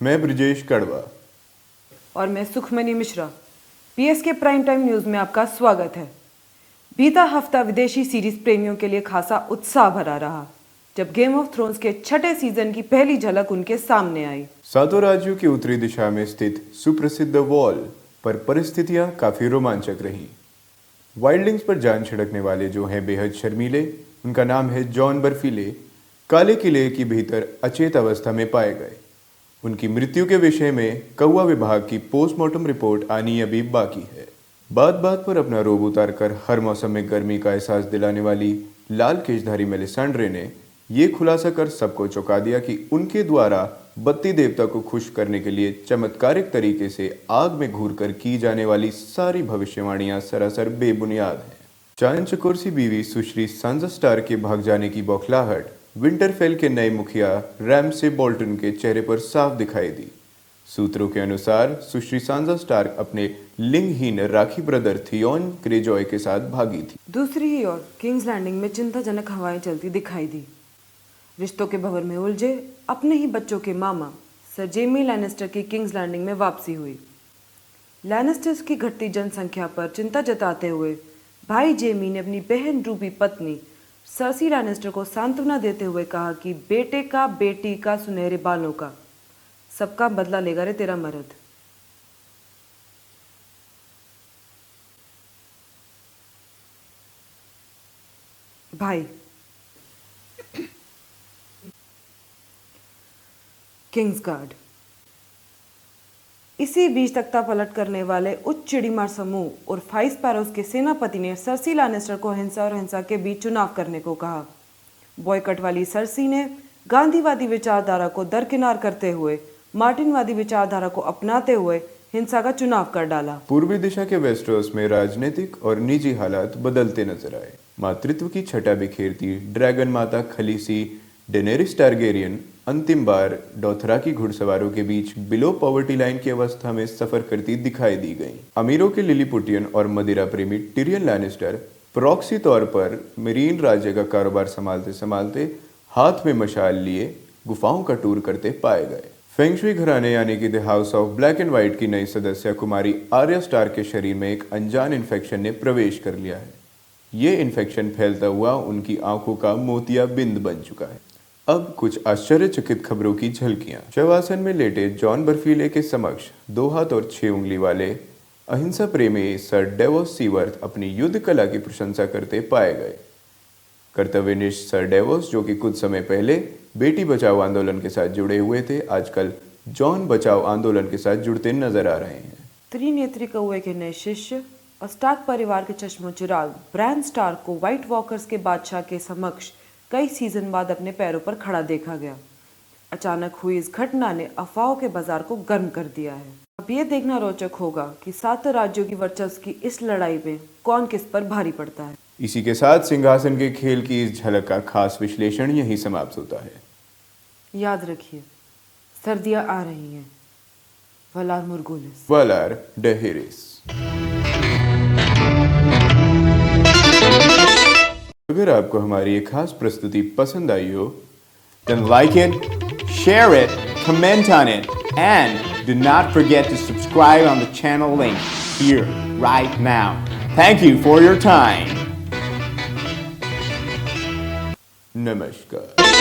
मैं ब्रिजेश कड़वा और मैं Sukhmani Mishra. PSK prime time news में आपका स्वागत है। बीता हफ्ता विदेशी सीरीज प्रेमियों के लिए खासा उत्साह भरा रहा जब गेम ऑफ थ्रोन्स के छठे सीजन की पहली झलक उनके सामने आई। सातों राज्यों की उत्तरी दिशा में स्थित सुप्रसिद्ध वॉल पर परिस्थितियां काफी रोमांचक रहीं। वाइल्डलिंग्स पर जान छिड़कने वाले जो हैं बेहद शर्मीले, उनका नाम है जॉन बर्फीले, काले किले की भीतर अचेत अवस्था में पाए गए। उनकी मृत्यु के विषय में कौवा विभाग की पोस्टमार्टम रिपोर्ट आनी अभी बाकी है। बात बात पर अपना रोब उतार कर हर मौसम में गर्मी का एहसास दिलाने वाली लाल केशधारी मेलिसांड्रे ने ये खुलासा कर सबको चौंका दिया कि उनके द्वारा बत्ती देवता को खुश करने के लिए चमत्कारिक तरीके से आग में घूरकर की जाने वाली सारी भविष्यवाणियां सरासर बेबुनियाद हैं। चाणक्य सी बीवी सुश्री सांसा स्टार्क के भाग जाने की बौखलाहट विंटरफेल के नए मुखिया रैमसे बोल्टन के चेहरे पर साफ दिखाई दी। सूत्रों के अनुसार सुश्री सांसा स्टार्क अपने लिंगहीन राखी ब्रदर थियोन ग्रेजॉय के साथ भागी थी। दूसरी ही ओर किंग्स लैंडिंग में चिंताजनक हवाएं चलती दिखाई दी। रिश्तों के भंवर में उलझे अपने ही बच्चों के मामा सर जेमी लैनिस्टर की किंग्स लैंडिंग में वापसी हुई। लैनिस्टर्स की घटती जनसंख्या पर चिंता जताते हुए भाई जेमी ने अपनी बहन रूबी पत्नी सर्सी लैनिस्टर को सांत्वना देते हुए कहा कि बेटे का, बेटी का, सुनहरे बालों का सबका बदला लेगा रे तेरा मर्द। भाई किंग्स गार्ड। इसी बीच तख्ता पलट करने वाले उच्च चिड़ीमार समूह और फाइव स्पैरोज के सेनापति ने सर्सी लैनिस्टर को हिंसा और हिंसा के बीच चुनाव करने को कहा। बॉयकट वाली सर्सी ने गांधीवादी विचारधारा को दरकिनार करते हुए मार्टिनवादी विचारधारा को अपनाते हुए हिंसा का चुनाव कर डाला। पूर्वी दिशा के वेस्टरोस में राजनीतिक और निजी हालात बदलते नजर आए। मातृत्व की छटा बिखेरती ड्रैगन माता खलीसी डेनेरिस टारगेरियन अंतिम बार डोथराकी घुड़सवारों के बीच बिलो पॉवर्टी लाइन की अवस्था में सफर करती दिखाई दी गई। अमीरों के लिलीपुटियन और मदिरा प्रेमी टिरियन लैनिस्टर प्रॉक्सी तौर पर मेरीन राज्य का कारोबार संभालते संभालते हाथ में मशाल लिए गुफाओं का टूर करते पाए गए। फेंगशुई घराने यानी कि the house of black and white की नई सदस्य कुमारी आर्या स्टार्क के शरीर में एक अनजान इन्फेक्शन ने प्रवेश कर लिया है। ये इन्फेक्शन फैलता हुआ उनकी आंखों का मोतिया बिंद बन चुका है। अब कुछ आश्चर्यचकित खबरों की झलकियां। शवासन में लेटे जॉन बर्फीले के समक्ष 2 हाथ और 6 उंगली वाले अहिंसा प्रेमी सर डेवोस सीवर्थ अपनी युद्ध कला की प्रशंसा करते पाए गए। कर्तव्यनिष्ठ सर डेवोस, जो कि कुछ समय पहले बेटी बचाओ आंदोलन के साथ जुड़े हुए थे, आजकल जॉन बचाओ आंदोलन के साथ जुड़ते नजर आ रहे हैं। त्रिनेत्री कौवे के नए शिष्य और स्टार्क परिवार के चश्मो चिराग ब्रान स्टार्क को व्हाइट वॉकर्स के बादशाह के समक्ष कई सीजन बाद अपने पैरों पर खड़ा देखा गया। अचानक हुई इस घटना ने अफवाहों के बाजार को गर्म कर दिया है। अब ये देखना रोचक होगा कि 7 राज्यों की वर्चस्व की इस लड़ाई में कौन किस पर भारी पड़ता है। इसी के साथ सिंहासन के खेल की इस झलक का खास विश्लेषण यही समाप्त होता है। याद रखिए, सर्दियां आ रही हैं। वलार मुर्गुलिस, वलार डहेरिस। अगर आपको हमारी ये खास प्रस्तुति पसंद आई हो, then like it, share it, comment on it, and do not forget to subscribe on the channel link here right now. Thank you for your time. नमस्कार।